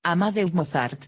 Amadeus Mozart.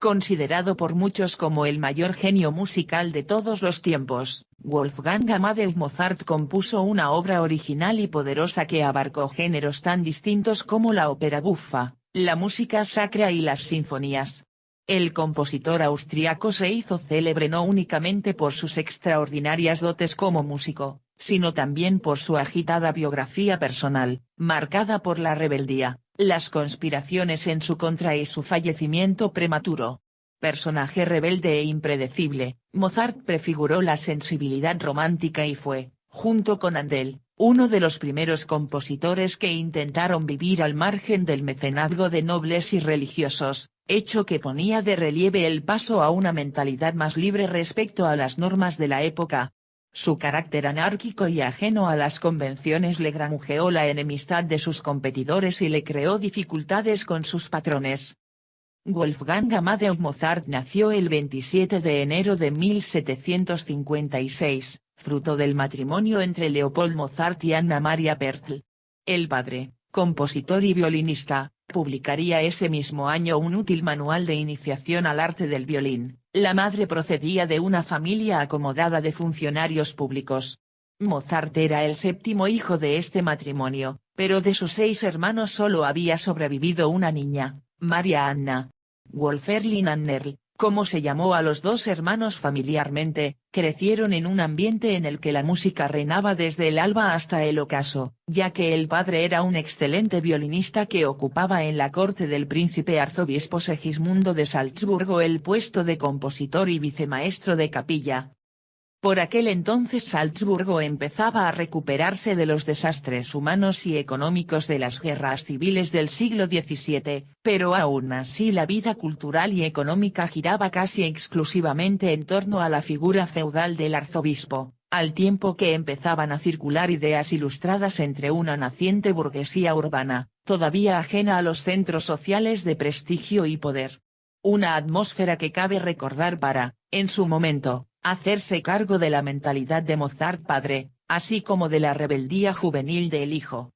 Considerado por muchos como el mayor genio musical de todos los tiempos, Wolfgang Amadeus Mozart compuso una obra original y poderosa que abarcó géneros tan distintos como la ópera buffa, la música sacra y las sinfonías. El compositor austriaco se hizo célebre no únicamente por sus extraordinarias dotes como músico, sino también por su agitada biografía personal, marcada por la rebeldía, las conspiraciones en su contra y su fallecimiento prematuro. Personaje rebelde e impredecible, Mozart prefiguró la sensibilidad romántica y fue, junto con Handel, uno de los primeros compositores que intentaron vivir al margen del mecenazgo de nobles y religiosos, hecho que ponía de relieve el paso a una mentalidad más libre respecto a las normas de la época. Su carácter anárquico y ajeno a las convenciones le granjeó la enemistad de sus competidores y le creó dificultades con sus patrones. Wolfgang Amadeus Mozart nació el 27 de enero de 1756, fruto del matrimonio entre Leopold Mozart y Anna Maria Pertl. El padre, compositor y violinista, publicaría ese mismo año un útil manual de iniciación al arte del violín. La madre procedía de una familia acomodada de funcionarios públicos. Mozart era el séptimo hijo de este matrimonio, pero de sus 6 hermanos solo había sobrevivido una niña, Maria Anna. Wolferlin Annerl, como se llamó a los 2 hermanos familiarmente, crecieron en un ambiente en el que la música reinaba desde el alba hasta el ocaso, ya que el padre era un excelente violinista que ocupaba en la corte del príncipe arzobispo Segismundo de Salzburgo el puesto de compositor y vicemaestro de capilla. Por aquel entonces Salzburgo empezaba a recuperarse de los desastres humanos y económicos de las guerras civiles del siglo XVII, pero aún así la vida cultural y económica giraba casi exclusivamente en torno a la figura feudal del arzobispo, al tiempo que empezaban a circular ideas ilustradas entre una naciente burguesía urbana, todavía ajena a los centros sociales de prestigio y poder. Una atmósfera que cabe recordar para, en su momento, hacerse cargo de la mentalidad de Mozart padre, así como de la rebeldía juvenil del hijo.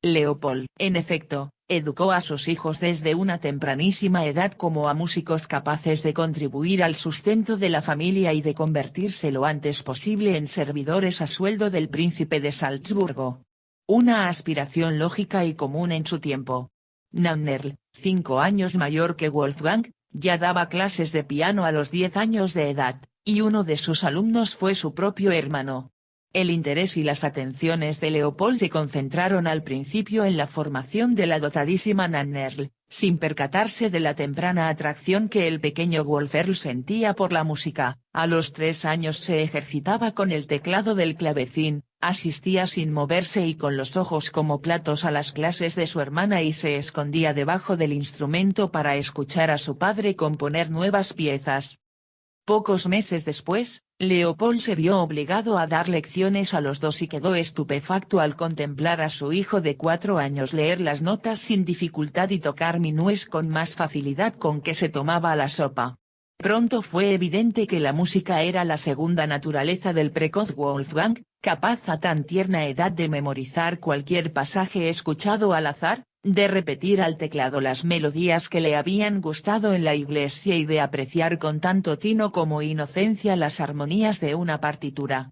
Leopold, en efecto, educó a sus hijos desde una tempranísima edad como a músicos capaces de contribuir al sustento de la familia y de convertirse lo antes posible en servidores a sueldo del príncipe de Salzburgo. Una aspiración lógica y común en su tiempo. Nannerl, 5 años mayor que Wolfgang, ya daba clases de piano a los 10 años de edad, y uno de sus alumnos fue su propio hermano. El interés y las atenciones de Leopold se concentraron al principio en la formación de la dotadísima Nannerl, sin percatarse de la temprana atracción que el pequeño Wolferl sentía por la música. A los 3 años se ejercitaba con el teclado del clavecín, asistía sin moverse y con los ojos como platos a las clases de su hermana y se escondía debajo del instrumento para escuchar a su padre componer nuevas piezas. Pocos meses después, Leopold se vio obligado a dar lecciones a los 2 y quedó estupefacto al contemplar a su hijo de 4 años leer las notas sin dificultad y tocar minués con más facilidad con que se tomaba la sopa. Pronto fue evidente que la música era la segunda naturaleza del precoz Wolfgang, capaz a tan tierna edad de memorizar cualquier pasaje escuchado al azar, de repetir al teclado las melodías que le habían gustado en la iglesia y de apreciar con tanto tino como inocencia las armonías de una partitura.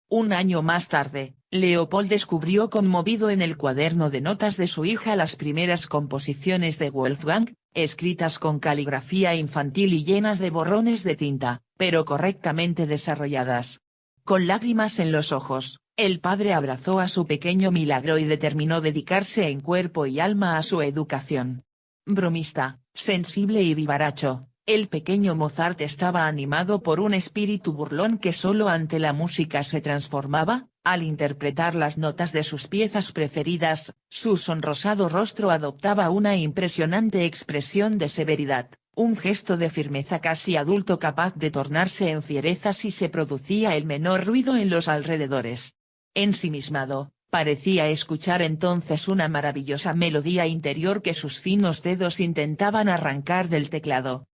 Un año más tarde, Leopold descubrió conmovido en el cuaderno de notas de su hija las primeras composiciones de Wolfgang, escritas con caligrafía infantil y llenas de borrones de tinta, pero correctamente desarrolladas. Con lágrimas en los ojos, el padre abrazó a su pequeño milagro y determinó dedicarse en cuerpo y alma a su educación. Bromista, sensible y vivaracho, el pequeño Mozart estaba animado por un espíritu burlón que solo ante la música se transformaba. Al interpretar las notas de sus piezas preferidas, su sonrosado rostro adoptaba una impresionante expresión de severidad, un gesto de firmeza casi adulto capaz de tornarse en fiereza si se producía el menor ruido en los alrededores. Ensimismado, parecía escuchar entonces una maravillosa melodía interior que sus finos dedos intentaban arrancar del teclado.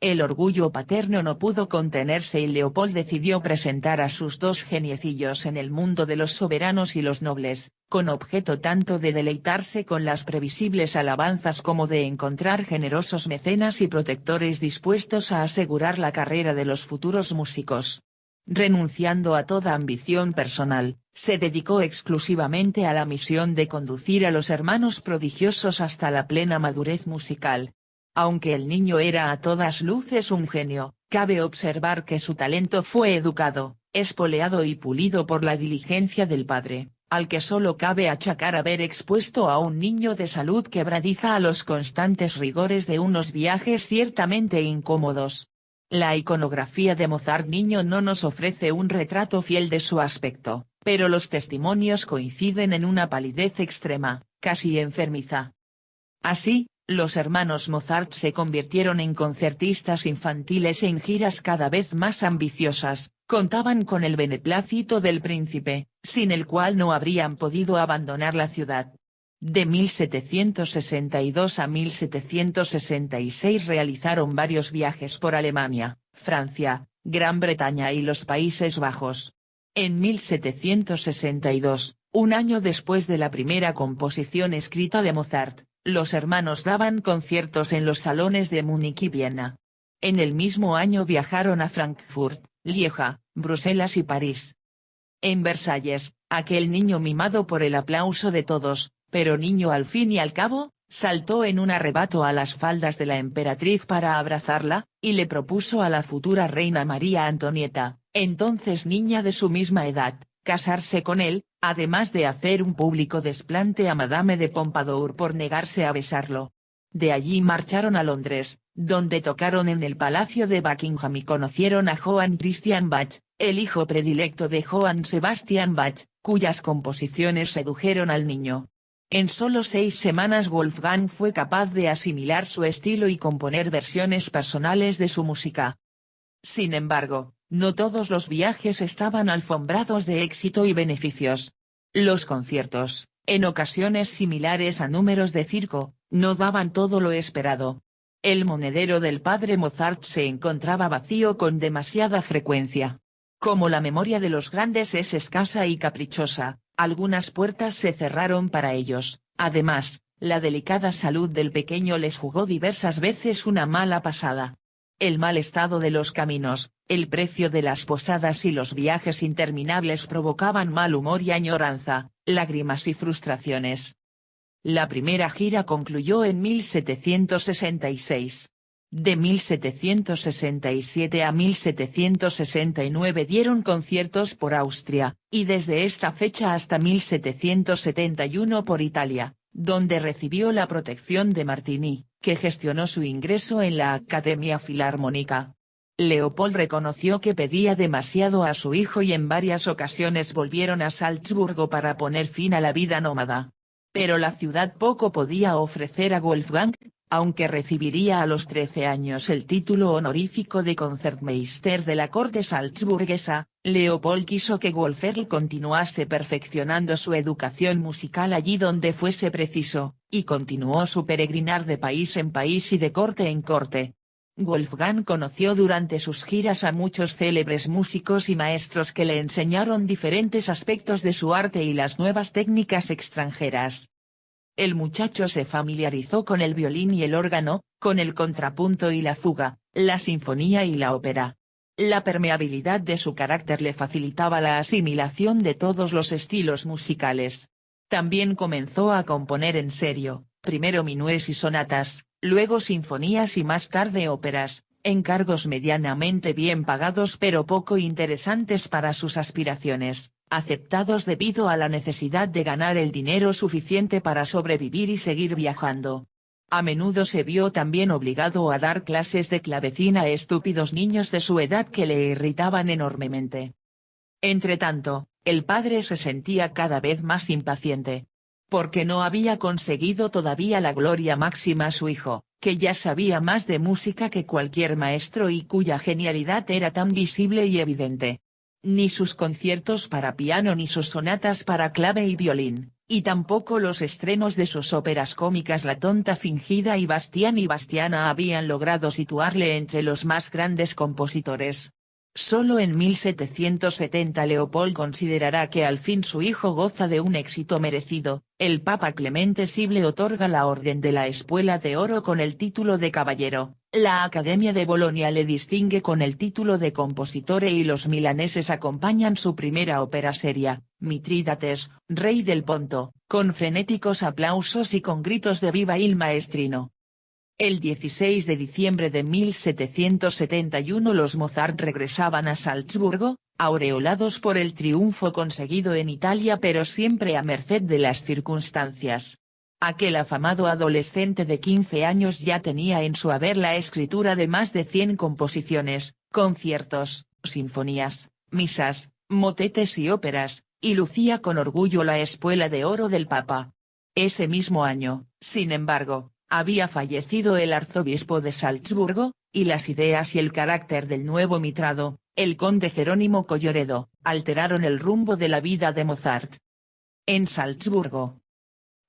El orgullo paterno no pudo contenerse y Leopold decidió presentar a sus 2 geniecillos en el mundo de los soberanos y los nobles, con objeto tanto de deleitarse con las previsibles alabanzas como de encontrar generosos mecenas y protectores dispuestos a asegurar la carrera de los futuros músicos. Renunciando a toda ambición personal, se dedicó exclusivamente a la misión de conducir a los hermanos prodigiosos hasta la plena madurez musical. Aunque el niño era a todas luces un genio, cabe observar que su talento fue educado, espoleado y pulido por la diligencia del padre, al que solo cabe achacar haber expuesto a un niño de salud quebradiza a los constantes rigores de unos viajes ciertamente incómodos. La iconografía de Mozart niño no nos ofrece un retrato fiel de su aspecto, pero los testimonios coinciden en una palidez extrema, casi enfermiza. Así, los hermanos Mozart se convirtieron en concertistas infantiles en giras cada vez más ambiciosas, contaban con el beneplácito del príncipe, sin el cual no habrían podido abandonar la ciudad. De 1762 a 1766 realizaron varios viajes por Alemania, Francia, Gran Bretaña y los Países Bajos. En 1762, un año después de la primera composición escrita de Mozart, los hermanos daban conciertos en los salones de Múnich y Viena. En el mismo año viajaron a Frankfurt, Lieja, Bruselas y París. En Versalles, aquel niño mimado por el aplauso de todos, pero niño al fin y al cabo, saltó en un arrebato a las faldas de la emperatriz para abrazarla, y le propuso a la futura reina María Antonieta, entonces niña de su misma edad, casarse con él, además de hacer un público desplante a Madame de Pompadour por negarse a besarlo. De allí marcharon a Londres, donde tocaron en el Palacio de Buckingham y conocieron a Johann Christian Bach, el hijo predilecto de Johann Sebastian Bach, cuyas composiciones sedujeron al niño. En solo 6 semanas Wolfgang fue capaz de asimilar su estilo y componer versiones personales de su música. Sin embargo, no todos los viajes estaban alfombrados de éxito y beneficios. Los conciertos, en ocasiones similares a números de circo, no daban todo lo esperado. El monedero del padre Mozart se encontraba vacío con demasiada frecuencia. Como la memoria de los grandes es escasa y caprichosa, algunas puertas se cerraron para ellos. Además, la delicada salud del pequeño les jugó diversas veces una mala pasada. El mal estado de los caminos, el precio de las posadas y los viajes interminables provocaban mal humor y añoranza, lágrimas y frustraciones. La primera gira concluyó en 1766. De 1767 a 1769 dieron conciertos por Austria, y desde esta fecha hasta 1771 por Italia, donde recibió la protección de Martini, que gestionó su ingreso en la Academia Filarmónica. Leopold reconoció que pedía demasiado a su hijo y en varias ocasiones volvieron a Salzburgo para poner fin a la vida nómada. Pero la ciudad poco podía ofrecer a Wolfgang, aunque recibiría a los 13 años el título honorífico de Concertmeister de la corte salzburguesa. Leopold quiso que Wolfgang continuase perfeccionando su educación musical allí donde fuese preciso, y continuó su peregrinar de país en país y de corte en corte. Wolfgang conoció durante sus giras a muchos célebres músicos y maestros que le enseñaron diferentes aspectos de su arte y las nuevas técnicas extranjeras. El muchacho se familiarizó con el violín y el órgano, con el contrapunto y la fuga, la sinfonía y la ópera. La permeabilidad de su carácter le facilitaba la asimilación de todos los estilos musicales. También comenzó a componer en serio, primero minués y sonatas, luego sinfonías y más tarde óperas, encargos medianamente bien pagados pero poco interesantes para sus aspiraciones, aceptados debido a la necesidad de ganar el dinero suficiente para sobrevivir y seguir viajando. A menudo se vio también obligado a dar clases de clavecín a estúpidos niños de su edad que le irritaban enormemente. Entretanto, el padre se sentía cada vez más impaciente. Porque no había conseguido todavía la gloria máxima a su hijo, que ya sabía más de música que cualquier maestro y cuya genialidad era tan visible y evidente. Ni sus conciertos para piano ni sus sonatas para clave y violín, y tampoco los estrenos de sus óperas cómicas La tonta fingida y Bastián y Bastiana habían logrado situarle entre los más grandes compositores. Solo en 1770 Leopold considerará que al fin su hijo goza de un éxito merecido. El Papa Clemente VI le otorga la Orden de la Espuela de Oro con el título de caballero, la Academia de Bolonia le distingue con el título de compositore y los milaneses acompañan su primera ópera seria, Mitrídates, rey del Ponto, con frenéticos aplausos y con gritos de viva il maestrino. El 16 de diciembre de 1771 los Mozart regresaban a Salzburgo, aureolados por el triunfo conseguido en Italia pero siempre a merced de las circunstancias. Aquel afamado adolescente de 15 años ya tenía en su haber la escritura de más de 100 composiciones, conciertos, sinfonías, misas, motetes y óperas, y lucía con orgullo la espuela de oro del Papa. Ese mismo año, sin embargo, había fallecido el arzobispo de Salzburgo, y las ideas y el carácter del nuevo mitrado, el conde Jerónimo Colloredo, alteraron el rumbo de la vida de Mozart. En Salzburgo.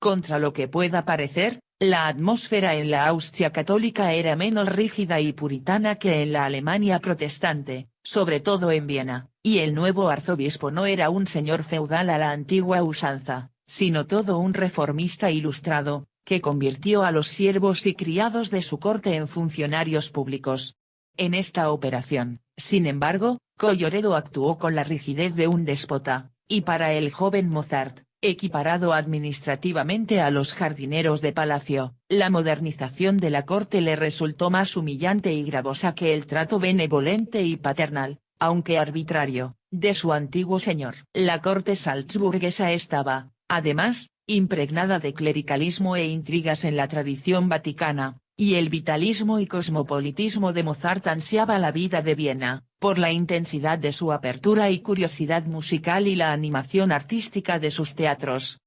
Contra lo que pueda parecer, la atmósfera en la Austria católica era menos rígida y puritana que en la Alemania protestante, sobre todo en Viena, y el nuevo arzobispo no era un señor feudal a la antigua usanza, sino todo un reformista ilustrado, que convirtió a los siervos y criados de su corte en funcionarios públicos. En esta operación, sin embargo, Colloredo actuó con la rigidez de un déspota, y para el joven Mozart, equiparado administrativamente a los jardineros de palacio, la modernización de la corte le resultó más humillante y gravosa que el trato benevolente y paternal, aunque arbitrario, de su antiguo señor. La corte salzburguesa estaba, además, impregnada de clericalismo e intrigas en la tradición vaticana, y el vitalismo y cosmopolitismo de Mozart ansiaba la vida de Viena, por la intensidad de su apertura y curiosidad musical y la animación artística de sus teatros.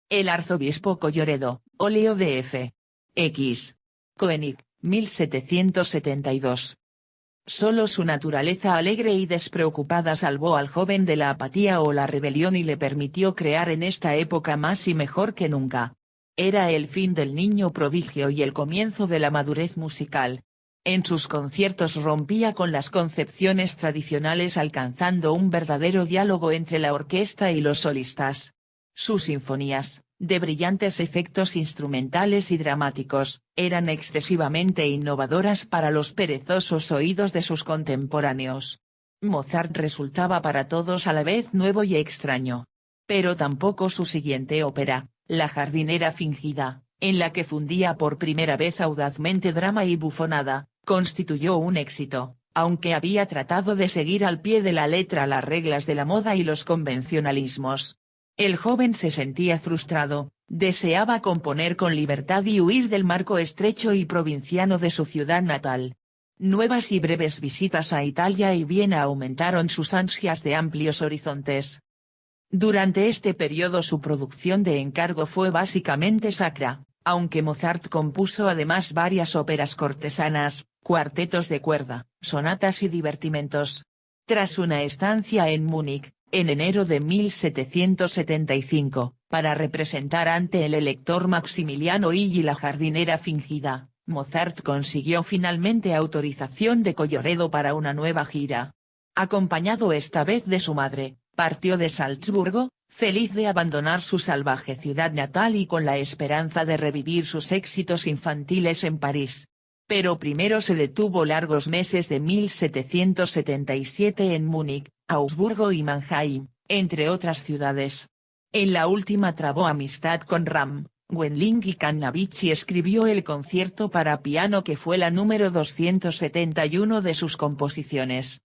El arzobispo Colloredo, óleo de F. X. Koenig, 1772. Solo su naturaleza alegre y despreocupada salvó al joven de la apatía o la rebelión y le permitió crear en esta época más y mejor que nunca. Era el fin del niño prodigio y el comienzo de la madurez musical. En sus conciertos rompía con las concepciones tradicionales alcanzando un verdadero diálogo entre la orquesta y los solistas. Sus sinfonías, de brillantes efectos instrumentales y dramáticos, eran excesivamente innovadoras para los perezosos oídos de sus contemporáneos. Mozart resultaba para todos a la vez nuevo y extraño. Pero tampoco su siguiente ópera, La jardinera fingida, en la que fundía por primera vez audazmente drama y bufonada, constituyó un éxito, aunque había tratado de seguir al pie de la letra las reglas de la moda y los convencionalismos. El joven se sentía frustrado, deseaba componer con libertad y huir del marco estrecho y provinciano de su ciudad natal. Nuevas y breves visitas a Italia y Viena aumentaron sus ansias de amplios horizontes. Durante este periodo su producción de encargo fue básicamente sacra, aunque Mozart compuso además varias óperas cortesanas, cuartetos de cuerda, sonatas y divertimentos. Tras una estancia en Múnich, en enero de 1775, para representar ante el elector Maximiliano Illy La jardinera fingida, Mozart consiguió finalmente autorización de Colloredo para una nueva gira. Acompañado esta vez de su madre, partió de Salzburgo, feliz de abandonar su salvaje ciudad natal y con la esperanza de revivir sus éxitos infantiles en París. Pero primero se detuvo largos meses de 1777 en Múnich, Augsburgo y Mannheim, entre otras ciudades. En la última trabó amistad con Ramm, Wendling y Cannavich y escribió el concierto para piano que fue la número 271 de sus composiciones.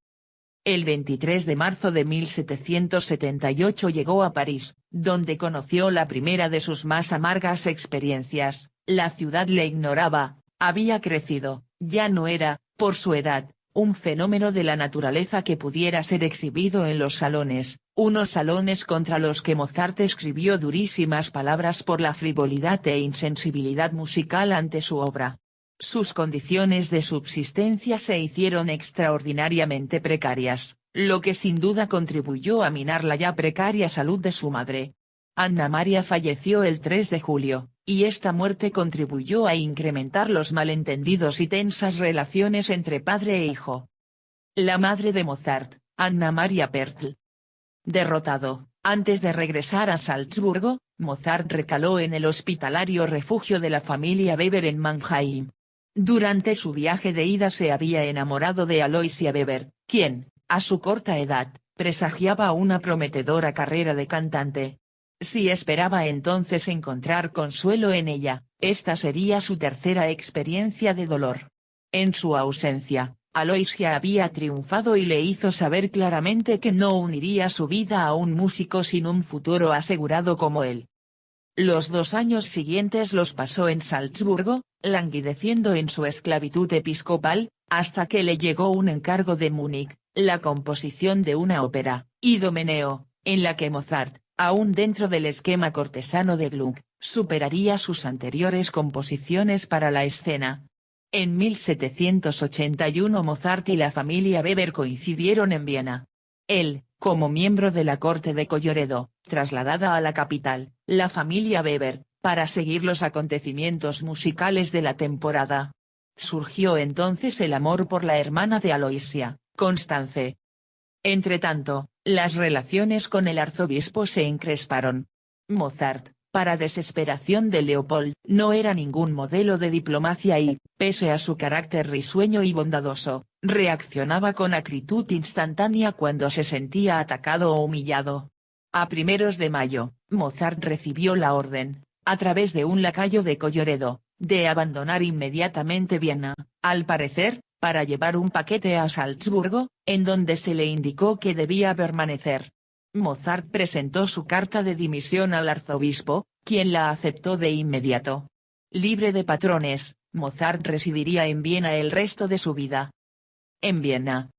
El 23 de marzo de 1778 llegó a París, donde conoció la primera de sus más amargas experiencias. La ciudad le ignoraba, había crecido, ya no era, por su edad, un fenómeno de la naturaleza que pudiera ser exhibido en los salones, unos salones contra los que Mozart escribió durísimas palabras por la frivolidad e insensibilidad musical ante su obra. Sus condiciones de subsistencia se hicieron extraordinariamente precarias, lo que sin duda contribuyó a minar la ya precaria salud de su madre. Anna Maria falleció el 3 de julio, y esta muerte contribuyó a incrementar los malentendidos y tensas relaciones entre padre e hijo. La madre de Mozart, Anna Maria Pertl. Derrotado, antes de regresar a Salzburgo, Mozart recaló en el hospitalario refugio de la familia Weber en Mannheim. Durante su viaje de ida se había enamorado de Aloysia Weber, quien, a su corta edad, presagiaba una prometedora carrera de cantante. Si esperaba entonces encontrar consuelo en ella, esta sería su tercera experiencia de dolor. En su ausencia, Aloysia había triunfado y le hizo saber claramente que no uniría su vida a un músico sin un futuro asegurado como él. Los 2 años siguientes los pasó en Salzburgo, languideciendo en su esclavitud episcopal, hasta que le llegó un encargo de Múnich, la composición de una ópera, Idomeneo, en la que Mozart, aún dentro del esquema cortesano de Gluck, superaría sus anteriores composiciones para la escena. En 1781 Mozart y la familia Weber coincidieron en Viena. Él, como miembro de la corte de Colloredo, trasladada a la capital, la familia Weber, para seguir los acontecimientos musicales de la temporada. Surgió entonces el amor por la hermana de Aloysia, Constance. Entretanto, las relaciones con el arzobispo se encresparon. Mozart, para desesperación de Leopold, no era ningún modelo de diplomacia y, pese a su carácter risueño y bondadoso, reaccionaba con acritud instantánea cuando se sentía atacado o humillado. A primeros de mayo, Mozart recibió la orden, a través de un lacayo de Colloredo, de abandonar inmediatamente Viena, al parecer, para llevar un paquete a Salzburgo, en donde se le indicó que debía permanecer. Mozart presentó su carta de dimisión al arzobispo, quien la aceptó de inmediato. Libre de patrones, Mozart residiría en Viena el resto de su vida. En Viena.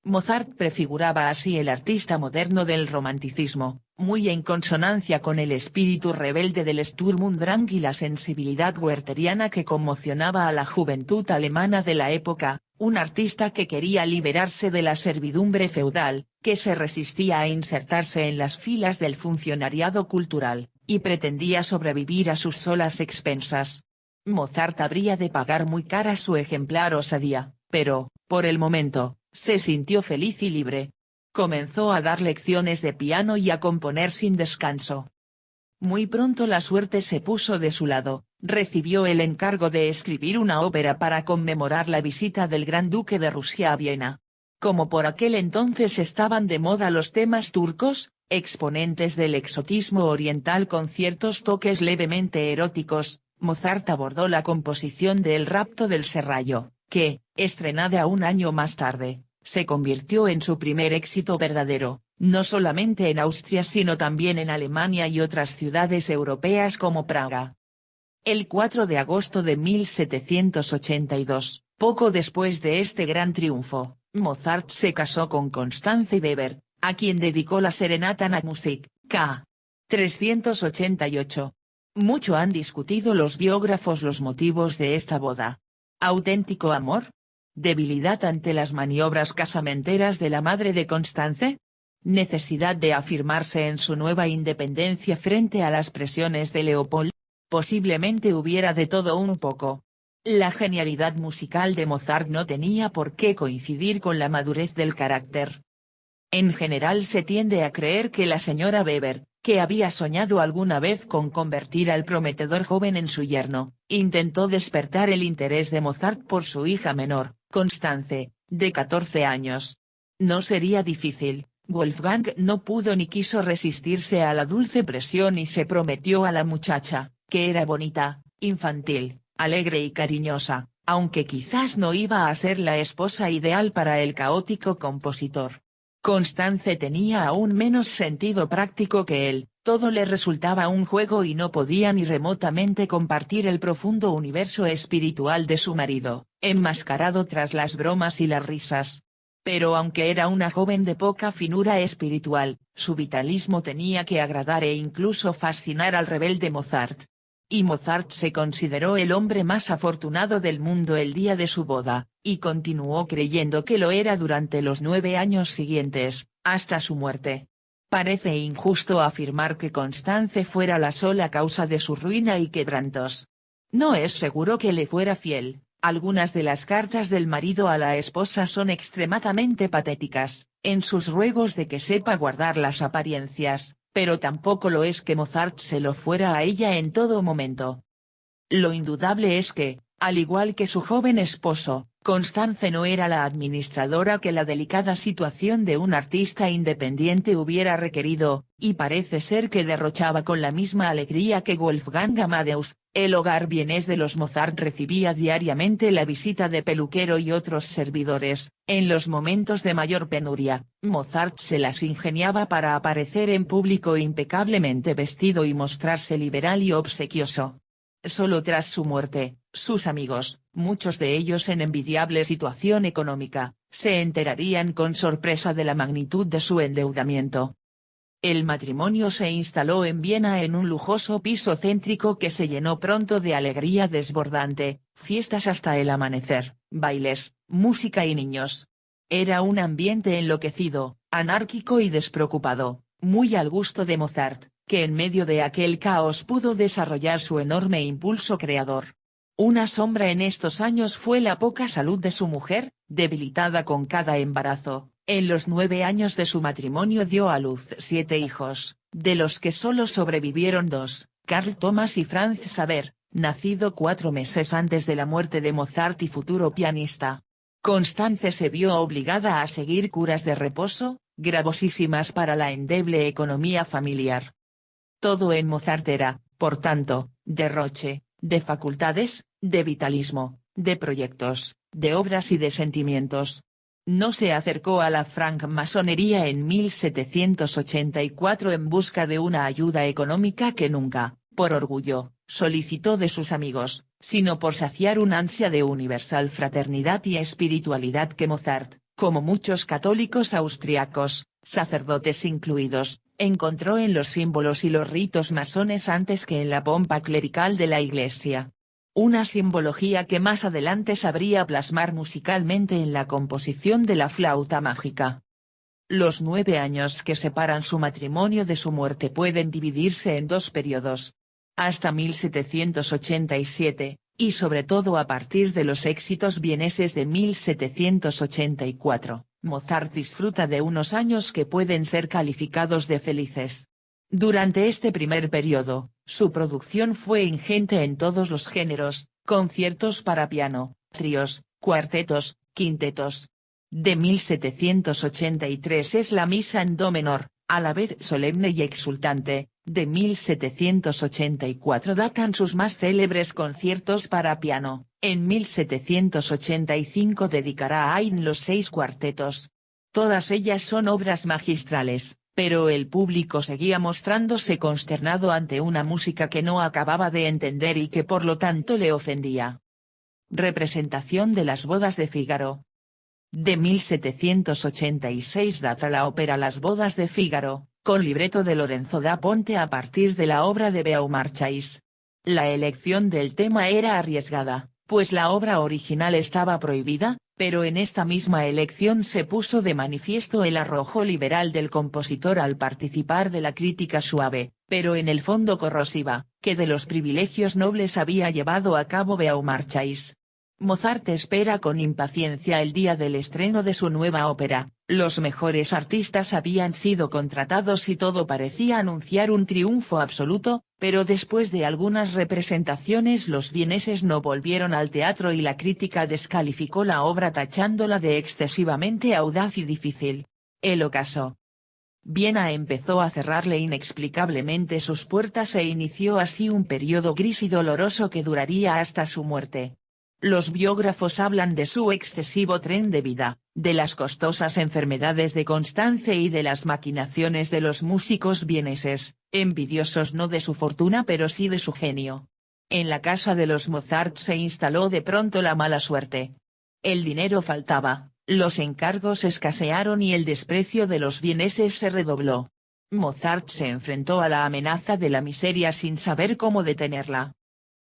Mozart prefiguraba así el artista moderno del romanticismo, muy en consonancia con el espíritu rebelde del Sturm und Drang y la sensibilidad wertheriana que conmocionaba a la juventud alemana de la época, un artista que quería liberarse de la servidumbre feudal, que se resistía a insertarse en las filas del funcionariado cultural, y pretendía sobrevivir a sus solas expensas. Mozart habría de pagar muy cara su ejemplar osadía, pero, por el momento, se sintió feliz y libre. Comenzó a dar lecciones de piano y a componer sin descanso. Muy pronto la suerte se puso de su lado, recibió el encargo de escribir una ópera para conmemorar la visita del Gran Duque de Rusia a Viena. Como por aquel entonces estaban de moda los temas turcos, exponentes del exotismo oriental con ciertos toques levemente eróticos, Mozart abordó la composición de El rapto del Serrallo, que, estrenada un año más tarde, se convirtió en su primer éxito verdadero, no solamente en Austria sino también en Alemania y otras ciudades europeas como Praga. El 4 de agosto de 1782, poco después de este gran triunfo, Mozart se casó con Constance Weber, a quien dedicó la Serenata nach Musik, k. 388. Mucho han discutido los biógrafos los motivos de esta boda. ¿Auténtico amor? ¿Debilidad ante las maniobras casamenteras de la madre de Constance? ¿Necesidad de afirmarse en su nueva independencia frente a las presiones de Leopold? Posiblemente hubiera de todo un poco. La genialidad musical de Mozart no tenía por qué coincidir con la madurez del carácter. En general se tiende a creer que la señora Weber, que había soñado alguna vez con convertir al prometedor joven en su yerno, intentó despertar el interés de Mozart por su hija menor, Constance, de 14 años. No sería difícil, Wolfgang no pudo ni quiso resistirse a la dulce presión y se prometió a la muchacha, que era bonita, infantil, alegre y cariñosa, aunque quizás no iba a ser la esposa ideal para el caótico compositor. Constance tenía aún menos sentido práctico que él, todo le resultaba un juego y no podía ni remotamente compartir el profundo universo espiritual de su marido, enmascarado tras las bromas y las risas. Pero aunque era una joven de poca finura espiritual, su vitalismo tenía que agradar e incluso fascinar al rebelde Mozart. Y Mozart se consideró el hombre más afortunado del mundo el día de su boda, y continuó creyendo que lo era durante los 9 años siguientes, hasta su muerte. Parece injusto afirmar que Constance fuera la sola causa de su ruina y quebrantos. No es seguro que le fuera fiel, Algunas de las cartas del marido a la esposa son extremadamente patéticas, en sus ruegos de que sepa guardar las apariencias, pero tampoco lo es que Mozart se lo fuera a ella en todo momento. Lo indudable es que, al igual que su joven esposo, Constanze no era la administradora que la delicada situación de un artista independiente hubiera requerido, y parece ser que derrochaba con la misma alegría que Wolfgang Amadeus. El hogar vienés de los Mozart recibía diariamente la visita de peluquero y otros servidores. En los momentos de mayor penuria, Mozart se las ingeniaba para aparecer en público impecablemente vestido y mostrarse liberal y obsequioso. Solo tras su muerte, sus amigos, muchos de ellos en envidiable situación económica, se enterarían con sorpresa de la magnitud de su endeudamiento. El matrimonio se instaló en Viena en un lujoso piso céntrico que se llenó pronto de alegría desbordante, fiestas hasta el amanecer, bailes, música y niños. Era un ambiente enloquecido, anárquico y despreocupado, muy al gusto de Mozart, que en medio de aquel caos pudo desarrollar su enorme impulso creador. Una sombra en estos años fue la poca salud de su mujer, debilitada con cada embarazo. En los 9 años de su matrimonio dio a luz 7 hijos, de los que solo sobrevivieron 2, Carl Thomas y Franz Xaver, nacido 4 meses antes de la muerte de Mozart y futuro pianista. Constanze se vio obligada a seguir curas de reposo, gravosísimas para la endeble economía familiar. Todo en Mozart era, por tanto, derroche, de facultades, de vitalismo, de proyectos, de obras y de sentimientos. No se acercó a la francmasonería en 1784 en busca de una ayuda económica que nunca, por orgullo, solicitó de sus amigos, sino por saciar un ansia de universal fraternidad y espiritualidad que Mozart, como muchos católicos austriacos, sacerdotes incluidos, encontró en los símbolos y los ritos masones antes que en la pompa clerical de la Iglesia. Una simbología que más adelante sabría plasmar musicalmente en la composición de la flauta mágica. Los 9 años que separan su matrimonio de su muerte pueden dividirse en 2 periodos. Hasta 1787, y sobre todo a partir de los éxitos vieneses de 1784. Mozart disfruta de unos años que pueden ser calificados de felices. Durante este primer periodo, su producción fue ingente en todos los géneros, conciertos para piano, tríos, cuartetos, quintetos. De 1783 es la misa en do menor, a la vez solemne y exultante. De 1784 datan sus más célebres conciertos para piano. En 1785 dedicará a Haydn los 6 cuartetos. Todas ellas son obras magistrales, pero el público seguía mostrándose consternado ante una música que no acababa de entender y que por lo tanto le ofendía. Representación de las bodas de Fígaro. De 1786 data la ópera Las bodas de Fígaro, con libreto de Lorenzo da Ponte a partir de la obra de Beaumarchais. La elección del tema era arriesgada, pues la obra original estaba prohibida, pero en esta misma elección se puso de manifiesto el arrojo liberal del compositor al participar de la crítica suave, pero en el fondo corrosiva, que de los privilegios nobles había llevado a cabo Beaumarchais. Mozart espera con impaciencia el día del estreno de su nueva ópera. Los mejores artistas habían sido contratados y todo parecía anunciar un triunfo absoluto, pero después de algunas representaciones los vieneses no volvieron al teatro y la crítica descalificó la obra tachándola de excesivamente audaz y difícil. El ocaso. Viena empezó a cerrarle inexplicablemente sus puertas e inició así un periodo gris y doloroso que duraría hasta su muerte. Los biógrafos hablan de su excesivo tren de vida, de las costosas enfermedades de Constanze y de las maquinaciones de los músicos vieneses, envidiosos no de su fortuna pero sí de su genio. En la casa de los Mozart se instaló de pronto la mala suerte. El dinero faltaba, los encargos escasearon y el desprecio de los vieneses se redobló. Mozart se enfrentó a la amenaza de la miseria sin saber cómo detenerla.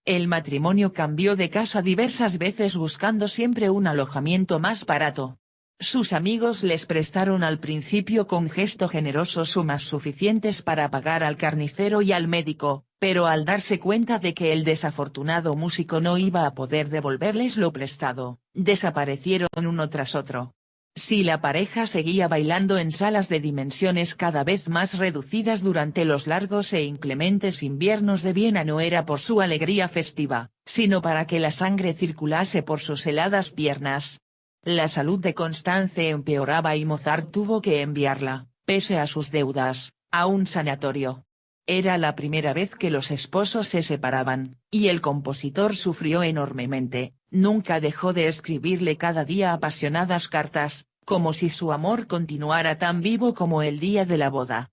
El matrimonio cambió de casa diversas veces buscando siempre un alojamiento más barato. Sus amigos les prestaron al principio con gesto generoso sumas suficientes para pagar al carnicero y al médico, pero al darse cuenta de que el desafortunado músico no iba a poder devolverles lo prestado, desaparecieron uno tras otro. Si la pareja seguía bailando en salas de dimensiones cada vez más reducidas durante los largos e inclementes inviernos de Viena, no era por su alegría festiva, sino para que la sangre circulase por sus heladas piernas. La salud de Constance empeoraba y Mozart tuvo que enviarla, pese a sus deudas, a un sanatorio. Era la primera vez que los esposos se separaban, y el compositor sufrió enormemente. Nunca dejó de escribirle cada día apasionadas cartas, como si su amor continuara tan vivo como el día de la boda.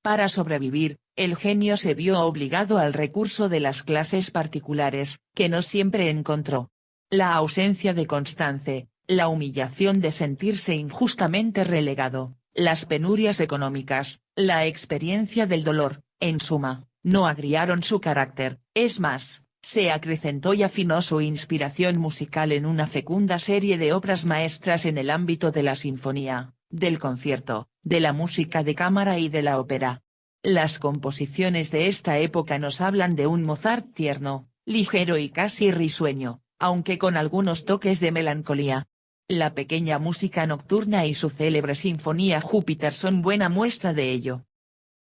Para sobrevivir, el genio se vio obligado al recurso de las clases particulares, que no siempre encontró. La ausencia de Constance, la humillación de sentirse injustamente relegado, las penurias económicas, la experiencia del dolor, en suma, no agriaron su carácter, es más, se acrecentó y afinó su inspiración musical en una fecunda serie de obras maestras en el ámbito de la sinfonía, del concierto, de la música de cámara y de la ópera. Las composiciones de esta época nos hablan de un Mozart tierno, ligero y casi risueño, aunque con algunos toques de melancolía. La pequeña música nocturna y su célebre sinfonía Júpiter son buena muestra de ello.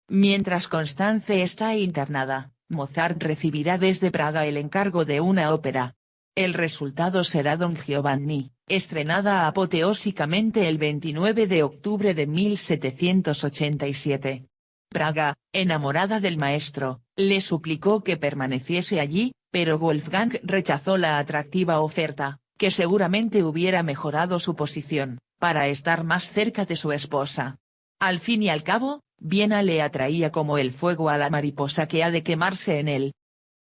Mientras Constance está internada, Mozart recibirá desde Praga el encargo de una ópera. El resultado será Don Giovanni, estrenada apoteósicamente el 29 de octubre de 1787. Praga, enamorada del maestro, le suplicó que permaneciese allí, pero Wolfgang rechazó la atractiva oferta, que seguramente hubiera mejorado su posición, para estar más cerca de su esposa. Al fin y al cabo, Viena le atraía como el fuego a la mariposa que ha de quemarse en él.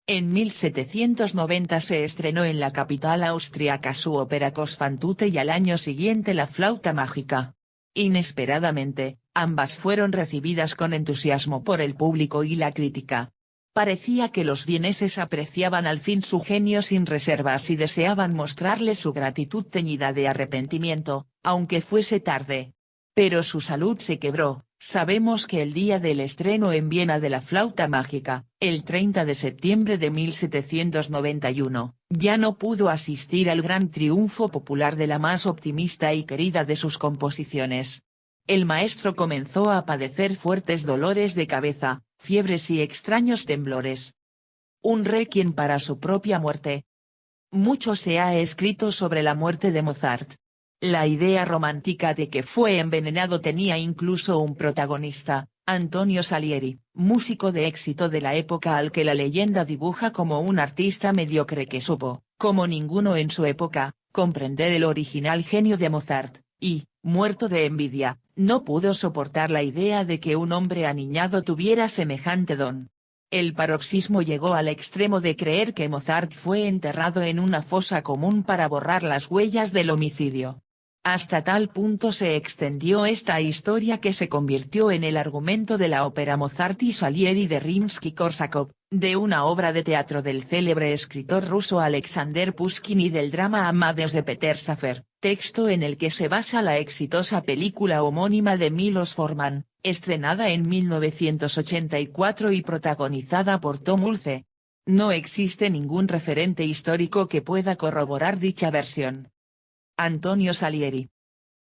En 1790 se estrenó en la capital austriaca su ópera Cos fan tutte y al año siguiente La flauta mágica. Inesperadamente, ambas fueron recibidas con entusiasmo por el público y la crítica. Parecía que los vieneses apreciaban al fin su genio sin reservas y deseaban mostrarle su gratitud teñida de arrepentimiento, aunque fuese tarde. Pero su salud se quebró. Sabemos que el día del estreno en Viena de La flauta mágica, el 30 de septiembre de 1791, ya no pudo asistir al gran triunfo popular de la más optimista y querida de sus composiciones. El maestro comenzó a padecer fuertes dolores de cabeza, fiebres y extraños temblores. Un requiem para su propia muerte. Mucho se ha escrito sobre la muerte de Mozart. La idea romántica de que fue envenenado tenía incluso un protagonista, Antonio Salieri, músico de éxito de la época al que la leyenda dibuja como un artista mediocre que supo, como ninguno en su época, comprender el original genio de Mozart, y, muerto de envidia, no pudo soportar la idea de que un hombre aniñado tuviera semejante don. El paroxismo llegó al extremo de creer que Mozart fue enterrado en una fosa común para borrar las huellas del homicidio. Hasta tal punto se extendió esta historia que se convirtió en el argumento de la ópera Mozart y Salieri de Rimsky-Korsakov, de una obra de teatro del célebre escritor ruso Alexander Pushkin y del drama Amadeus de Peter Shaffer, texto en el que se basa la exitosa película homónima de Milos Forman, estrenada en 1984 y protagonizada por Tom Hulce. No existe ningún referente histórico que pueda corroborar dicha versión. Antonio Salieri.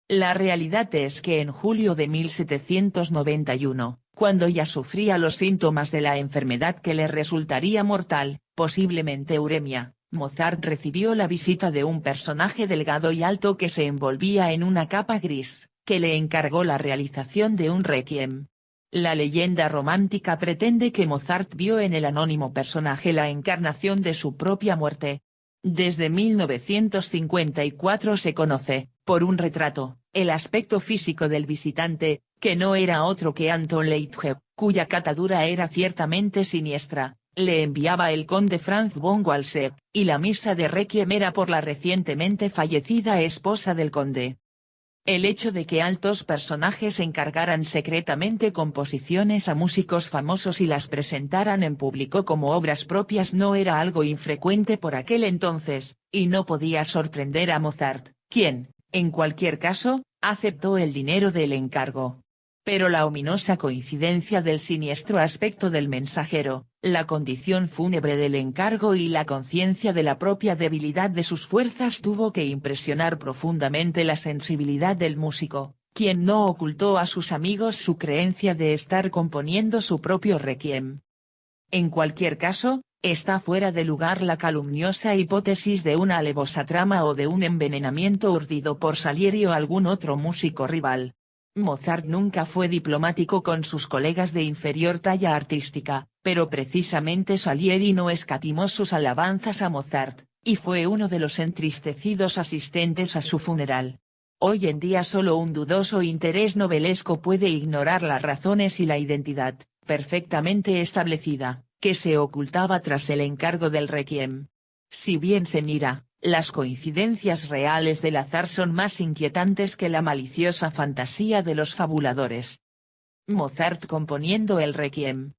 La realidad es que en julio de 1791, cuando ya sufría los síntomas de la enfermedad que le resultaría mortal, posiblemente uremia, Mozart recibió la visita de un personaje delgado y alto que se envolvía en una capa gris, que le encargó la realización de un requiem. La leyenda romántica pretende que Mozart vio en el anónimo personaje la encarnación de su propia muerte. Desde 1954 se conoce, por un retrato, el aspecto físico del visitante, que no era otro que Anton Leitgeb, cuya catadura era ciertamente siniestra. Le enviaba el conde Franz von Walsegg, y la misa de requiem era por la recientemente fallecida esposa del conde. El hecho de que altos personajes encargaran secretamente composiciones a músicos famosos y las presentaran en público como obras propias no era algo infrecuente por aquel entonces, y no podía sorprender a Mozart, quien, En cualquier caso, aceptó el dinero del encargo. Pero la ominosa coincidencia del siniestro aspecto del mensajero, la condición fúnebre del encargo y la conciencia de la propia debilidad de sus fuerzas tuvo que impresionar profundamente la sensibilidad del músico, quien no ocultó a sus amigos su creencia de estar componiendo su propio requiem. En cualquier caso, está fuera de lugar la calumniosa hipótesis de una alevosa trama o de un envenenamiento urdido por Salieri o algún otro músico rival. Mozart nunca fue diplomático con sus colegas de inferior talla artística, pero precisamente Salieri no escatimó sus alabanzas a Mozart, y fue uno de los entristecidos asistentes a su funeral. Hoy en día solo un dudoso interés novelesco puede ignorar las razones y la identidad, perfectamente establecida, que se ocultaba tras el encargo del requiem. Si bien se mira, las coincidencias reales del azar son más inquietantes que la maliciosa fantasía de los fabuladores. Mozart componiendo el requiem.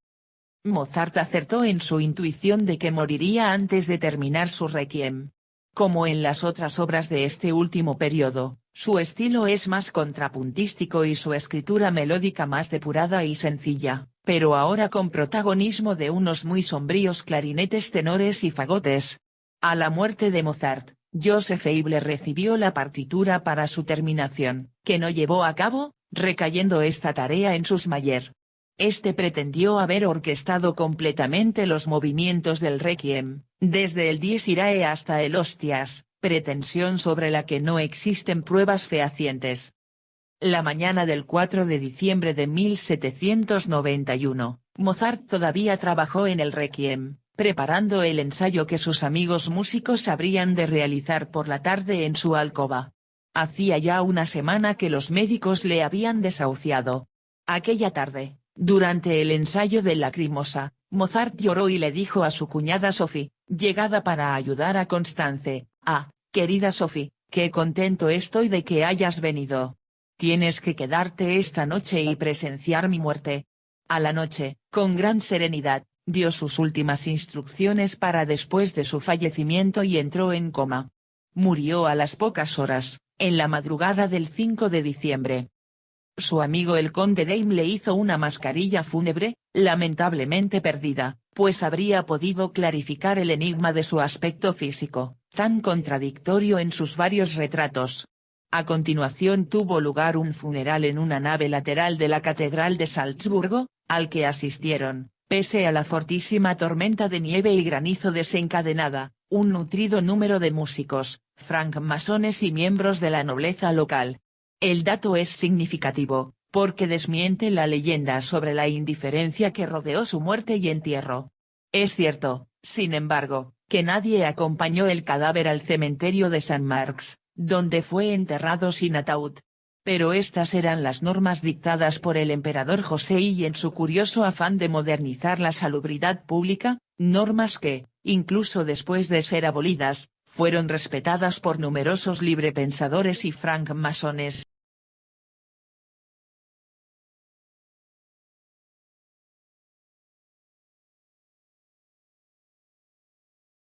Mozart acertó en su intuición de que moriría antes de terminar su requiem. Como en las otras obras de este último periodo, su estilo es más contrapuntístico y su escritura melódica más depurada y sencilla, pero ahora con protagonismo de unos muy sombríos clarinetes tenores y fagotes. A la muerte de Mozart, Joseph Haydn recibió la partitura para su terminación, que no llevó a cabo, recayendo esta tarea en Süssmayer. Este pretendió haber orquestado completamente los movimientos del requiem, desde el Dies Irae hasta el Hostias, pretensión sobre la que no existen pruebas fehacientes. La mañana del 4 de diciembre de 1791, Mozart todavía trabajó en el requiem, preparando el ensayo que sus amigos músicos habrían de realizar por la tarde en su alcoba. Hacía ya una semana que los médicos le habían desahuciado. Aquella tarde, durante el ensayo de Lacrimosa, Mozart lloró y le dijo a su cuñada Sophie, llegada para ayudar a Constance: querida Sophie, qué contento estoy de que hayas venido. Tienes que quedarte esta noche y presenciar mi muerte. A la noche, con gran serenidad, dio sus últimas instrucciones para después de su fallecimiento y entró en coma. Murió a las pocas horas, en la madrugada del 5 de diciembre. Su amigo el conde Daim le hizo una mascarilla fúnebre, lamentablemente perdida, pues habría podido clarificar el enigma de su aspecto físico, tan contradictorio en sus varios retratos. A continuación tuvo lugar un funeral en una nave lateral de la Catedral de Salzburgo, al que asistieron, pese a la fortísima tormenta de nieve y granizo desencadenada, un nutrido número de músicos, francmasones y miembros de la nobleza local. El dato es significativo, porque desmiente la leyenda sobre la indiferencia que rodeó su muerte y entierro. Es cierto, sin embargo, que nadie acompañó el cadáver al cementerio de San Marx, donde fue enterrado sin ataúd. Pero estas eran las normas dictadas por el emperador José I en su curioso afán de modernizar la salubridad pública, normas que, incluso después de ser abolidas, fueron respetadas por numerosos librepensadores y francmasones.